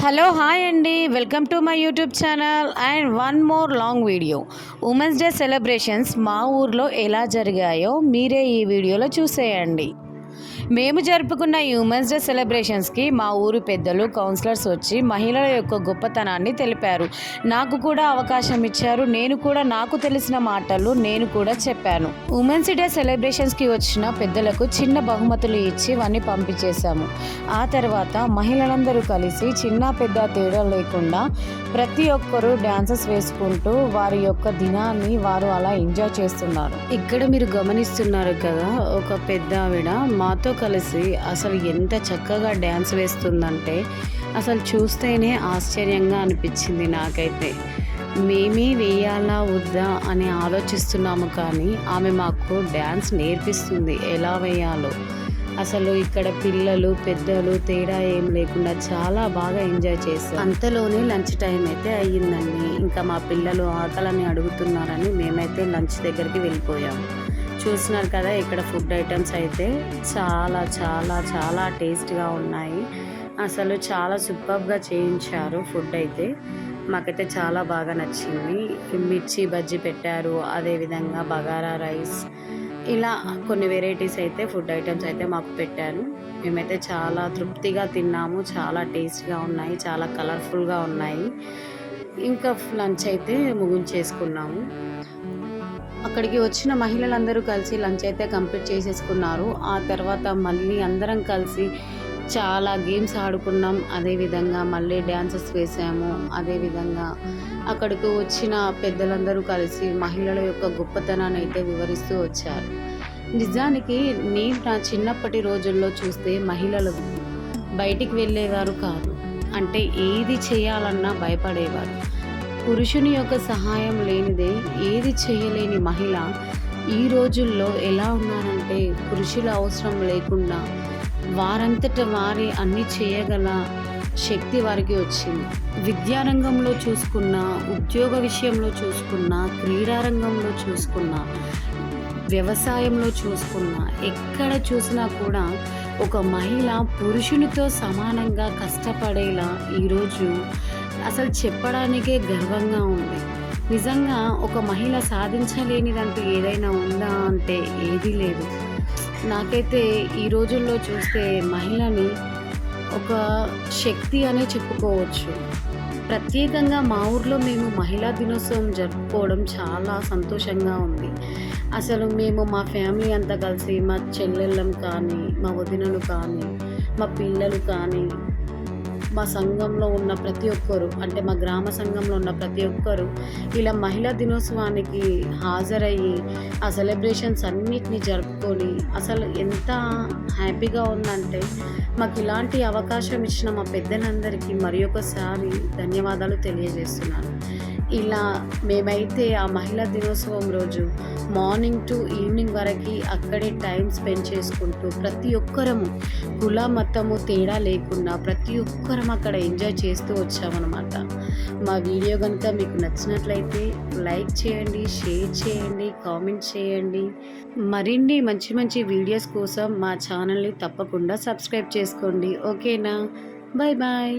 Hello hi అండి, welcome to my YouTube channel and one more long video. Women's day celebrations మా ఊర్లో ఎలా జరిగాయో మీరే ఈ వీడియోలో చూసేయండి. మేము జరుపుకున్న ఈ ఉమెన్స్ డే సెలబ్రేషన్స్కి మా ఊరు పెద్దలు, కౌన్సిలర్స్ వచ్చి మహిళల యొక్క గొప్పతనాన్ని తెలిపారు. నాకు కూడా అవకాశం ఇచ్చారు. నేను కూడా నాకు తెలిసిన మాటలు నేను కూడా చెప్పాను. ఉమెన్స్ డే సెలబ్రేషన్స్కి వచ్చిన పెద్దలకు చిన్న బహుమతులు ఇచ్చి వాన్ని పంపించేశాము. ఆ తర్వాత మహిళలందరూ కలిసి చిన్న పెద్ద తేడా లేకుండా ప్రతి ఒక్కరూ డ్యాన్సెస్ వేసుకుంటూ వారి యొక్క దినాన్ని వారు అలా ఎంజాయ్ చేస్తున్నారు. ఇక్కడ మీరు గమనిస్తున్నారు కదా, ఒక పెద్ద ఆవిడ మాతో కలిసి అసలు ఎంత చక్కగా డ్యాన్స్ వేస్తుందంటే అసలు చూస్తేనే ఆశ్చర్యంగా అనిపించింది నాకైతే. మేమే వేయాలా వద్దా అని ఆలోచిస్తున్నాము, కానీ ఆమె మాకు డ్యాన్స్ నేర్పిస్తుంది ఎలా వేయాలో. అసలు ఇక్కడ పిల్లలు పెద్దలు తేడా ఏం లేకుండా చాలా బాగా ఎంజాయ్ చేస్తాం. అంతలోనే లంచ్ టైం అయితే అయ్యిందండి. ఇంకా మా పిల్లలు ఆకలని అడుగుతున్నారని మేమైతే లంచ్ దగ్గరికి వెళ్ళిపోయాము. చూస్తున్నారు కదా, ఇక్కడ ఫుడ్ ఐటమ్స్ అయితే చాలా చాలా చాలా టేస్ట్గా ఉన్నాయి. అసలు చాలా సూపర్గా చేయించారు ఫుడ్ అయితే. మాకైతే చాలా బాగా నచ్చింది. మిర్చి బజ్జీ పెట్టారు, అదేవిధంగా బగారా రైస్, ఇలా కొన్ని వెరైటీస్ అయితే ఫుడ్ ఐటమ్స్ అయితే మాకు పెట్టారు. మేమైతే చాలా తృప్తిగా తిన్నాము. చాలా టేస్ట్గా ఉన్నాయి, చాలా కలర్ఫుల్గా ఉన్నాయి. ఇంకా లంచ్ అయితే ముగించేసుకున్నాము. అక్కడికి వచ్చిన మహిళలందరూ కలిసి లంచ్ అయితే కంప్లీట్ చేసేసుకున్నారు. ఆ తర్వాత మళ్ళీ అందరం కలిసి చాలా గేమ్స్ ఆడుకున్నాం. అదేవిధంగా మళ్ళీ డ్యాన్సెస్ వేసాము. అదేవిధంగా అక్కడికి వచ్చిన పెద్దలందరూ కలిసి మహిళల యొక్క గొప్పతనాన్ని అయితే వివరిస్తూ వచ్చారు. నిజానికి నేను నా చిన్నప్పటి రోజుల్లో చూస్తే మహిళలు బయటికి వెళ్ళేవారు కాదు. అంటే ఏది చేయాలన్నా భయపడేవారు. పురుషుని యొక్క సహాయం లేనిదే ఏది చేయలేని మహిళ ఈ రోజుల్లో ఎలా ఉన్నారంటే పురుషుల అవసరం లేకుండా వారంతట వారే అన్నీ చేయగల శక్తి వారికి వచ్చింది. విద్యారంగంలో చూసుకున్నా, ఉద్యోగ విషయంలో చూసుకున్నా, క్రీడారంగంలో చూసుకున్నా, వ్యవసాయంలో చూసుకున్నా, ఎక్కడ చూసినా కూడా ఒక మహిళ పురుషునితో సమానంగా కష్టపడేలా ఈరోజు అసలు చెప్పడానికే గర్వంగా ఉంది. నిజంగా ఒక మహిళ సాధించలేనిదంటూ ఏదైనా ఉందా అంటే ఏదీ లేదు. నాకైతే ఈ రోజుల్లో చూస్తే మహిళని ఒక శక్తి అనే చెప్పుకోవచ్చు. ప్రత్యేకంగా మా ఊర్లో మేము మహిళా దినోత్సవం జరుపుకోవడం చాలా సంతోషంగా ఉంది. అసలు మేము మా ఫ్యామిలీ అంతా కలిసి, మా చెల్లెళ్ళం కానీ, మా వదినలు కానీ, మా పిల్లలు కానీ, మా సంఘంలో ఉన్న ప్రతి ఒక్కరు, అంటే మా గ్రామ సంఘంలో ఉన్న ప్రతి ఒక్కరు ఇలా మహిళా దినోత్సవానికి హాజరయ్యి ఆ సెలబ్రేషన్స్ అన్నిటినీ జరుపుకొని అసలు ఎంత హ్యాపీగా ఉందంటే, మాకు ఇలాంటి అవకాశం ఇచ్చిన మా పెద్దలందరికీ మరి ఒకసారి ధన్యవాదాలు తెలియజేస్తున్నాను. ఇలా మేమైతే ఆ మహిళా దినోత్సవం రోజు మార్నింగ్ టు ఈవినింగ్ వరకు అక్కడే టైం స్పెండ్ చేసుకుంటూ ప్రతి ఒక్కరము కుల మతము తేడా లేకుండా ప్రతి ఒక్కరం అక్కడ ఎంజాయ్ చేస్తూ వచ్చామన్నమాట. మా వీడియో కనుక మీకు నచ్చినట్లయితే లైక్ చేయండి, షేర్ చేయండి, కామెంట్ చేయండి. మరిన్ని మంచి మంచి వీడియోస్ కోసం మా ఛానల్ని తప్పకుండా సబ్స్క్రైబ్ చేసుకోండి. ఓకేనా? Bye bye.